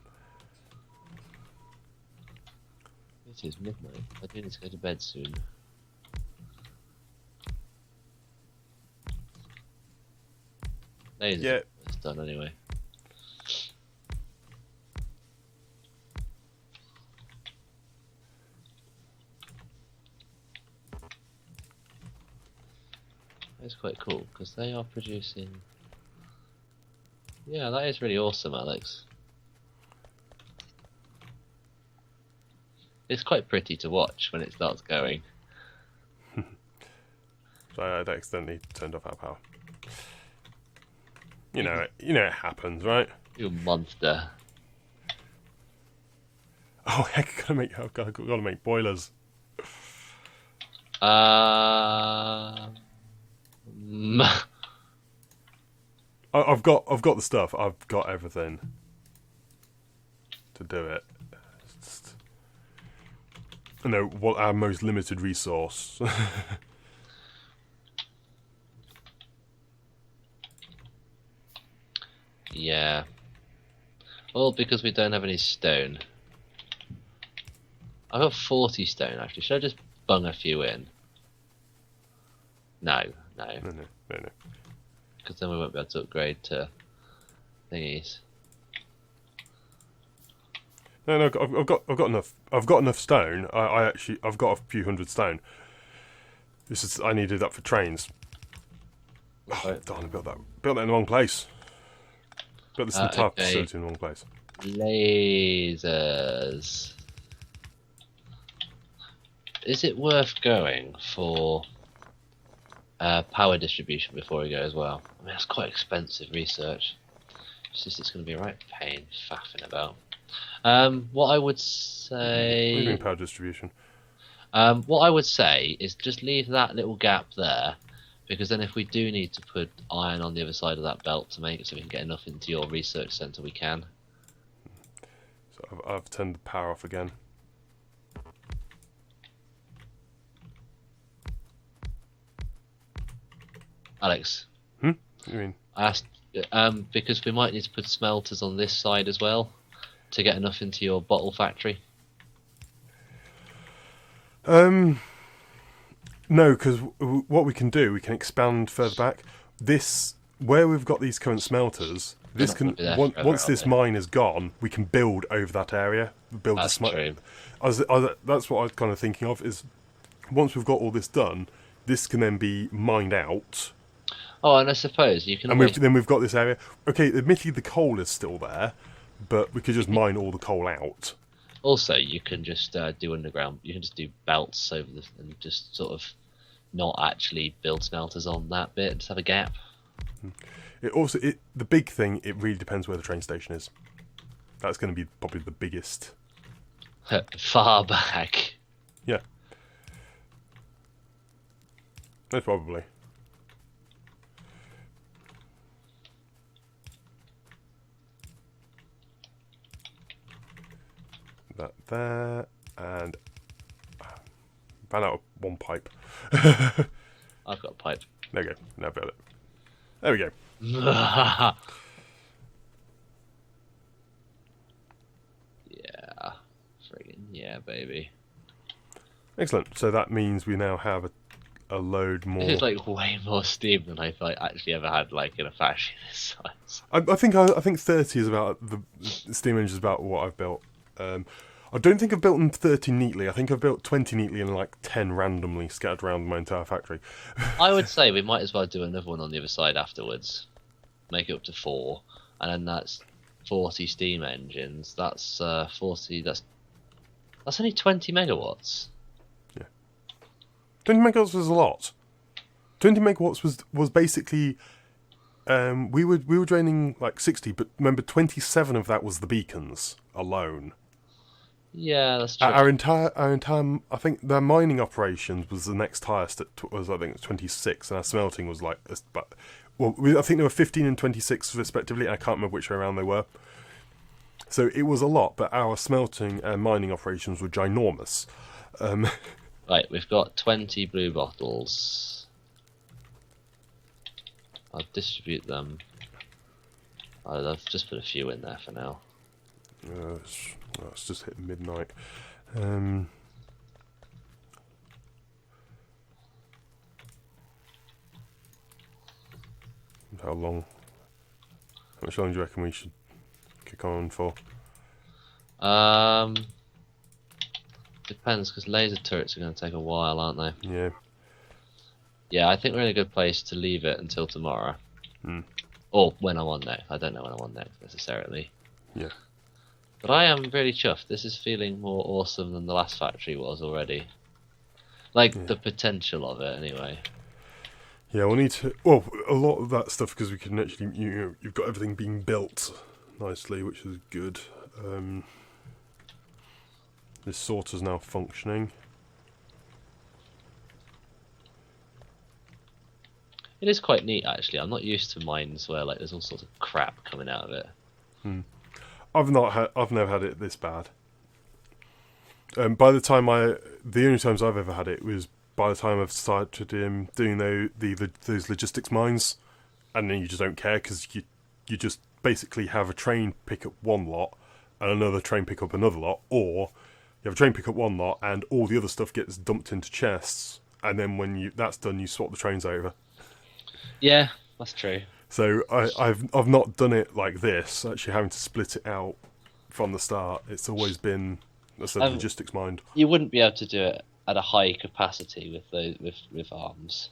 It is midnight. I do need to go to bed soon. Yeah. It's done anyway. It's quite cool because they are producing. Yeah, that is really awesome, Alex. It's quite pretty to watch when it starts going. So I accidentally turned off our power. You know it happens, right? You monster. Oh heck, I've got to make boilers. I've got the stuff. I've got everything to do it. What our most limited resource. Yeah. Well, because we don't have any stone. I've got 40 stone actually. Should I just bung a few in? No. No. Because then we won't be able to upgrade to thingies. No, I've got enough. I've got enough stone. I've got a few hundred stone. I needed that for trains. Oh, darn! I built that in the wrong place. Built this entire facility in the wrong place. Lasers. Is it worth going for power distribution before we go as well? I mean, that's quite expensive research. It's going to be a right pain faffing about. What I would say... What do you mean power distribution? What I would say is just leave that little gap there, because then if we do need to put iron on the other side of that belt to make it so we can get enough into your research centre, we can. So I've turned the power off again. Alex. What do you mean? I asked, because we might need to put smelters on this side as well to get enough into your bottle factory. No, because what we can do, we can expand further back. Where we've got these current smelters, this can once this mine is gone, we can build over that area. That's true. That's what I was kind of thinking of. Is once we've got all this done, this can then be mined out. Oh, and I suppose you can. And then we've got this area. Okay, admittedly the coal is still there, but we could just mine all the coal out. Also, you can just do underground. You can just do belts over this and just sort of not actually build smelters on that bit. Just have a gap. The big thing. It really depends where the train station is. That's going to be probably the biggest. Far back. Yeah. Most probably. That there, and ran out of one pipe. I've got a pipe. There we go. Now build it. There we go. Yeah, friggin' yeah, baby. Excellent. So that means we now have a load more. This is like way more steam than I've actually ever had like in a factory this size. I think 30 is about the steam engine is about what I've built. I don't think I've built them 30 neatly. I think I've built 20 neatly and like 10 randomly scattered around my entire factory. I would say we might as well do another one on the other side afterwards. Make it up to 4, and then that's 40 steam engines. That's 40. That's That's only 20 megawatts. 20 megawatts was a lot. 20 megawatts was basically we were draining like 60, but remember 27 of that was the beacons alone. Yeah, that's true. Our entire I think their mining operations was the next highest. Was I think 26, and our smelting was like, but I think there were 15 and 26 respectively. I can't remember which way around they were. So it was a lot, but our smelting and mining operations were ginormous. Right, we've got 20 blue bottles. I'll distribute them. I've just put a few in there for now. It's just hit midnight. How much longer do you reckon we should kick on for? Depends, because laser turrets are going to take a while, aren't they? Yeah. Yeah, I think we're in a good place to leave it until tomorrow. Or when I'm on next. I don't know when I'm on next necessarily. Yeah. But I am really chuffed. This is feeling more awesome than the last factory was already. Like, the potential of it, anyway. Yeah, we'll need to... Well, a lot of that stuff, because we can actually... you've got everything being built nicely, which is good. This sorter's now functioning. It is quite neat, actually. I'm not used to mines where like there's all sorts of crap coming out of it. I've never had it this bad. By the time the only times I've ever had it was by the time I've started doing those logistics mines, and then you just don't care because you just basically have a train pick up one lot and another train pick up another lot, or you have a train pick up one lot and all the other stuff gets dumped into chests, and then when that's done, you swap the trains over. Yeah, that's true. So I've not done it like this, actually having to split it out from the start. It's always been a logistics mind. You wouldn't be able to do it at a high capacity with arms,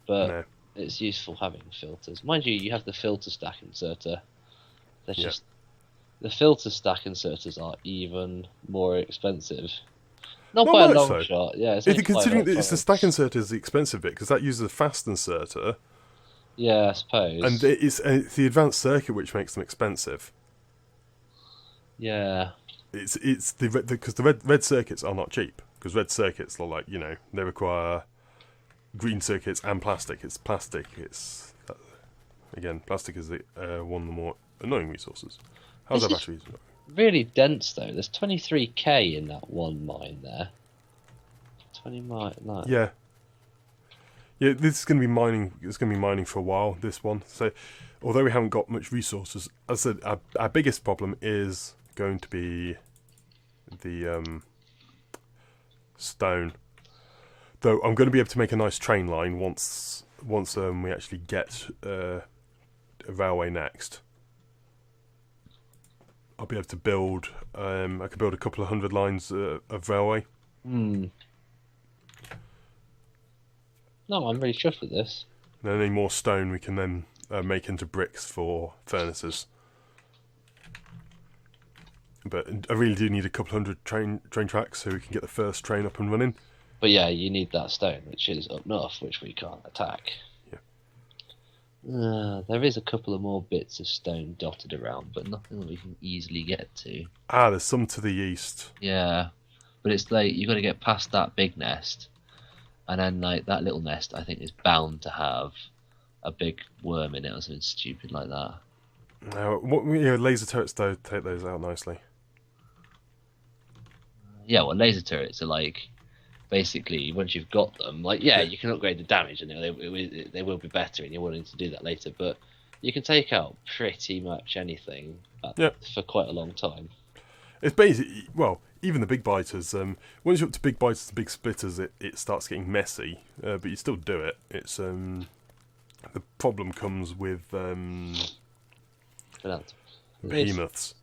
but No. it's useful having filters. Mind you, you have the filter stack inserter. They're just the filter stack inserters are even more expensive. Not by a long shot. Yeah, considering that it's the stack inserter is the expensive bit because that uses a fast inserter. Yeah, I suppose. And it's the advanced circuit which makes them expensive. Yeah. It's because the red circuits are not cheap, because red circuits are like, they require green circuits and plastic. It's plastic. It's again, plastic is one of the more annoying resources. How's our batteries? Really dense though. There's 23k in that one mine there. 20 mine. No. Yeah. Yeah, this is going to be mining. It's going to be mining for a while. This one. So, although we haven't got much resources, as I said, our biggest problem is going to be the stone. Though I'm going to be able to make a nice train line once we actually get a railway next. I'll be able to build. I can build a couple of 100 lines of railway. No, I'm really chuffed with this. And any more stone we can then make into bricks for furnaces. But I really do need a couple 100 train tracks so we can get the first train up and running. But yeah, you need that stone, which is up north, which we can't attack. Yeah. There is a couple of more bits of stone dotted around, but nothing that we can easily get to. There's some to the east. Yeah, but it's like you've got to get past that big nest, and then like that little nest, I think, is bound to have a big worm in it or something stupid like that. Laser turrets though take those out nicely. Yeah, well, laser turrets are like, basically, once you've got them, like, you can upgrade the damage, and they will be better, and you're willing to do that later, but you can take out pretty much anything for quite a long time. It's basically, well, even the big biters, once you're up to big biters and big splitters, it starts getting messy, but you still do it. It's, the problem comes with behemoths.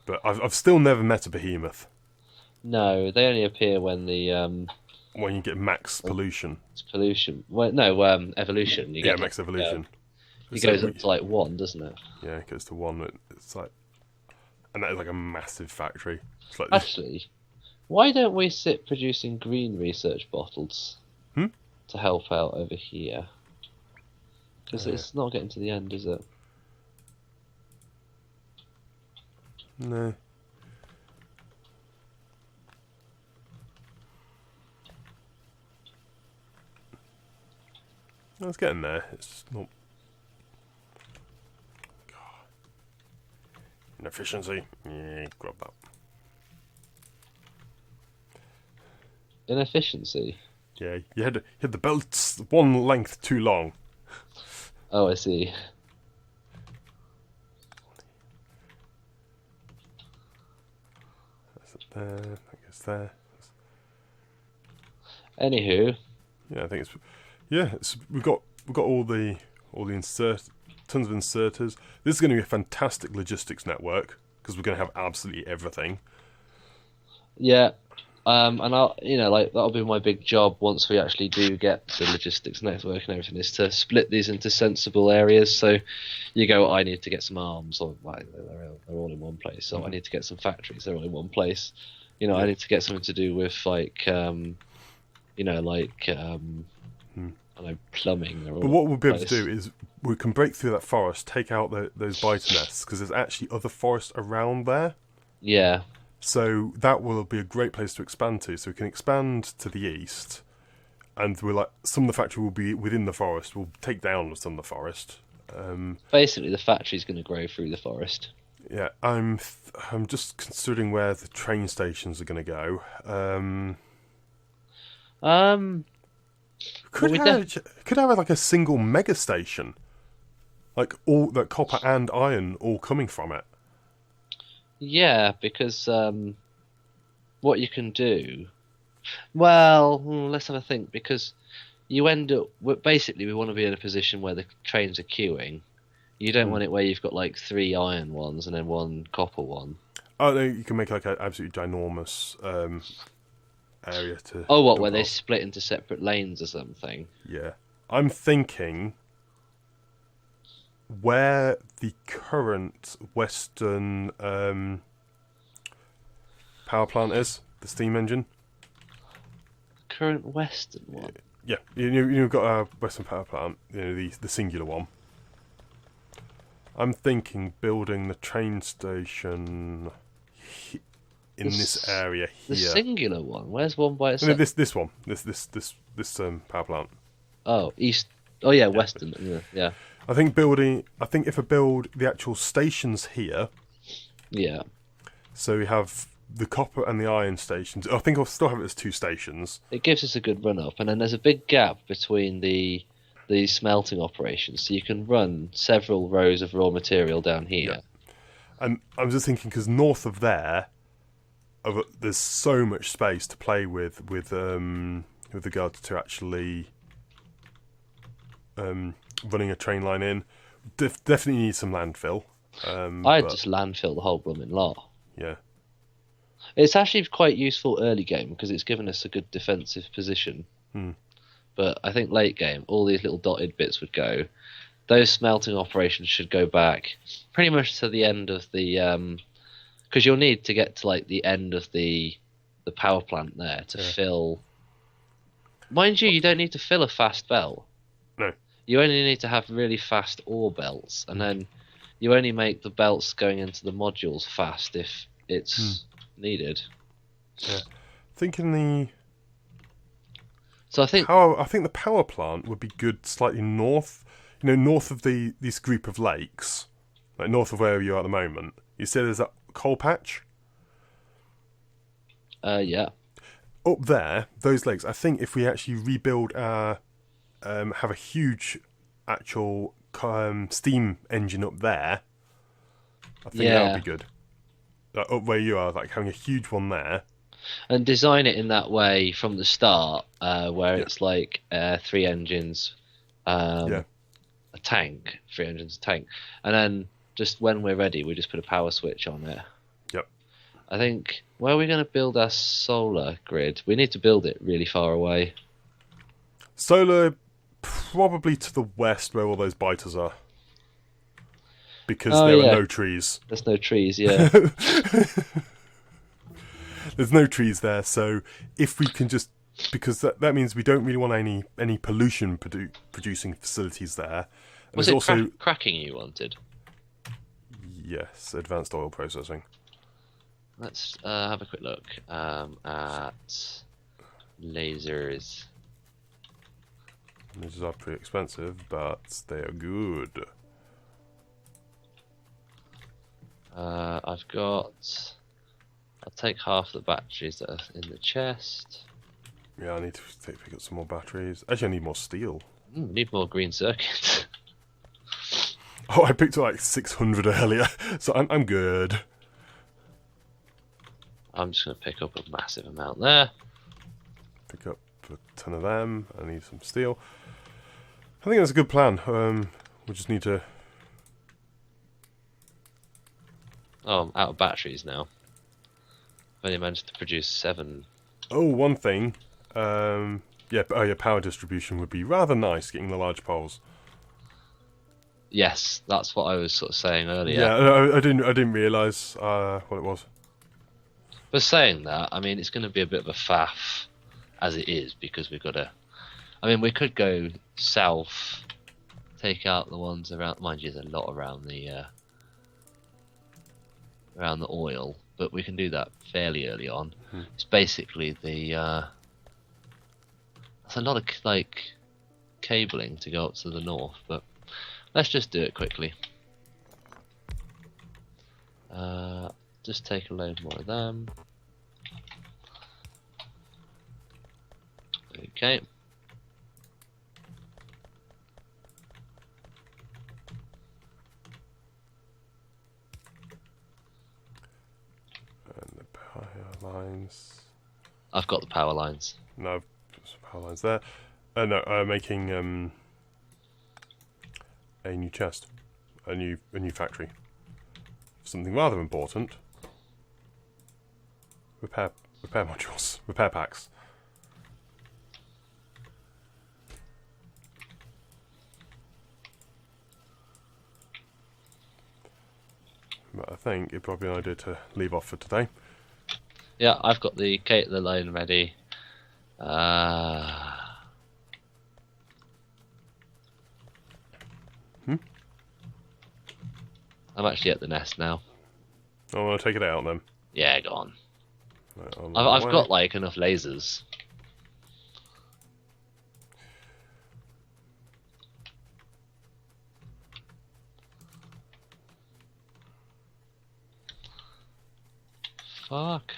But I've still never met a behemoth. No, they only appear when the when you get max pollution. It's pollution. Well, no, evolution. You get max evolution. It goes up to like 1, doesn't it? Yeah, it goes to 1. It's like, And that is like a massive factory. It's like, Actually, why don't we sit producing green research bottles Hmm? to help out over here? Because Yeah. it's not getting to the end, is it? No. No, it's getting there. It's just not. God. Inefficiency. Yeah, grab that. Inefficiency. Yeah, you had the belts one length too long. Oh, I see. That's it there. I guess there. Anywho, Yeah, I think it's. Yeah, we've got all the tons of inserters. This is going to be a fantastic logistics network because we're going to have absolutely everything. yeah. And I'll, like that'll be my big job once we actually do get the logistics network and everything, is to split these into sensible areas. So you go, I need to get some arms, or like, they're all in one place. So I need to get some factories, they're all in one place. I need to get something to do with like, I don't know, plumbing. They're all But what we'll be able place. to do is we can break through that forest, take out those biter nests because there's actually other forest around there. Yeah. So that will be a great place to expand to. So we can expand to the east, and some of the factory will be within the forest. We'll take down some of the forest. Basically, the factory's going to grow through the forest. Yeah, I'm just considering where the train stations are going to go. Could have like a single mega station, like all that copper and iron all coming from it. Yeah, because what you can do. Well, let's have a think, because you end up. Basically, we want to be in a position where the trains are queuing. You don't want it where you've got like 3 iron ones and then 1 copper one. Oh no, you can make like an absolutely ginormous area to. Oh, what? dump Where they off. split into separate lanes or something? Yeah, I'm thinking where the current Western power plant is, the steam engine. Current Western one. Yeah, you've got a Western power plant, the singular one. I'm thinking building the train station in this area here. The singular one. Where's one by No, itself? this one, this power plant. Oh, east. Oh yeah, Western. Yeah. I think if I build the actual stations here, Yeah. so we have the copper and the iron stations. I think I'll still have it as 2 stations. It gives us a good run up, and then there's a big gap between the smelting operations, so you can run several rows of raw material down here. Yeah. And I'm just thinking because north of there, there's so much space to play with regards to actually running a train line in. Definitely need some landfill. I'd just landfill the whole blooming lot. Yeah. It's actually quite useful early game because it's given us a good defensive position. But I think late game, all these little dotted bits would go. Those smelting operations should go back pretty much to the end of the because you'll need to get to like the end of the power plant there to fill. Mind you, you don't need to fill a fast belt. No. You only need to have really fast ore belts, and then you only make the belts going into the modules fast if it's needed. Yeah. Thinking the. So I think the power plant would be good slightly north. North of this group of lakes, like north of where you are at the moment. You said there's that coal patch. yeah. Up there, those lakes. I think if we actually rebuild our, have a huge actual steam engine up there, I think that would be good. Like up where you are, like having a huge one there. And design it in that way from the start, where it's like 3 engines, a tank, 3 engines, a tank, and then just when we're ready, we just put a power switch on it. Yep. I think where are we going to build our solar grid? We need to build it really far away. Solar, probably to the west where all those biters are. because Oh, there yeah. are no trees. There's no trees, yeah. There's no trees there, so if we can just... Because that means we don't really want any pollution producing facilities there. And Was there's it also... cracking you wanted? Yes, advanced oil processing. Let's have a quick look at lasers. These are pretty expensive, but they are good. I've got... I'll take half the batteries that are in the chest. Yeah, I need to pick up some more batteries. Actually, I need more steel. Need more green circuits. Oh, I picked up like 600 earlier, so I'm good. I'm just going to pick up a massive amount there. Pick up a ton of them. I need some steel. I think that's a good plan. We just need to... Oh, I'm out of batteries now. I've only managed to produce 7. Oh, one thing. Yeah, power distribution would be rather nice, getting the large poles. Yes, that's what I was sort of saying earlier. Yeah, I didn't realise what it was. But saying that, I mean, it's going to be a bit of a faff as it is, because we've got to... I mean, we could go south, take out the ones around... Mind you, there's a lot around the oil, but we can do that fairly early on. It's basically the... That's a lot of, like, cabling to go up to the north, but let's just do it quickly. Just take a load more of them. Okay. And the power lines. I've got the power lines. No, some power lines there. No, making a new chest, a new factory. Something rather important. Repair modules, repair packs. But I think it'd probably be an idea to leave off for today. Yeah, I've got the line ready. I'm actually at the nest now. I want to take it out then. Yeah, go on. Right, on I've the way. got like enough lasers. Fuck.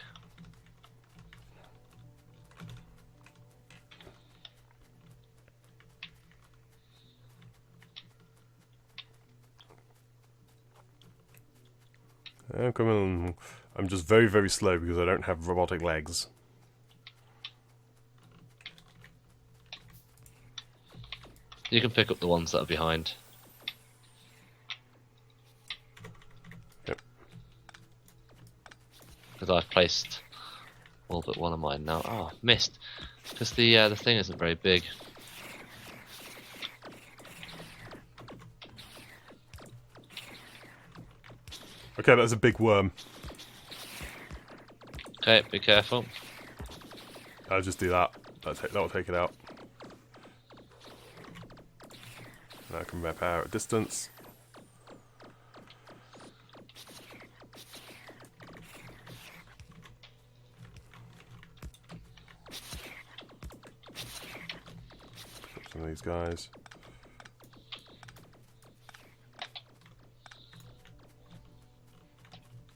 I'm coming. I'm just very, very slow because I don't have robotic legs. You can pick up the ones that are behind. Yep. Because I've placed all but one of mine now. Oh, missed. Because the thing isn't very big. Okay, that's a big worm. Okay, be careful. I'll just do that. That'll take it out. Now I can repair at distance. Pick up some of these guys.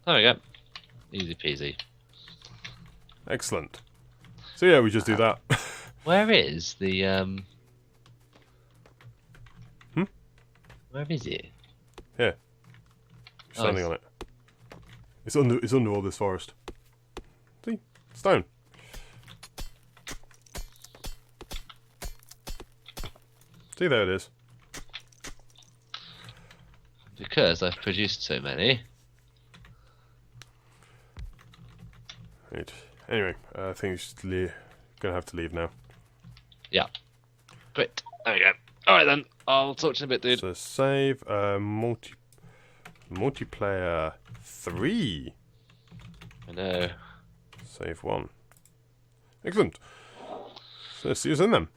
There we go. Easy peasy. Excellent. So yeah, we just do that. Where is the Where is it? Here. Standing on it. It's under all this forest. See? Stone. See, there it is. Because I've produced so many. Right. Anyway, I think it's gonna have to leave now. Yeah. Great. There we go. Alright then. I'll talk to you in a bit, dude. So save Multiplayer 3. I know. Save 1. Excellent. So see you soon then.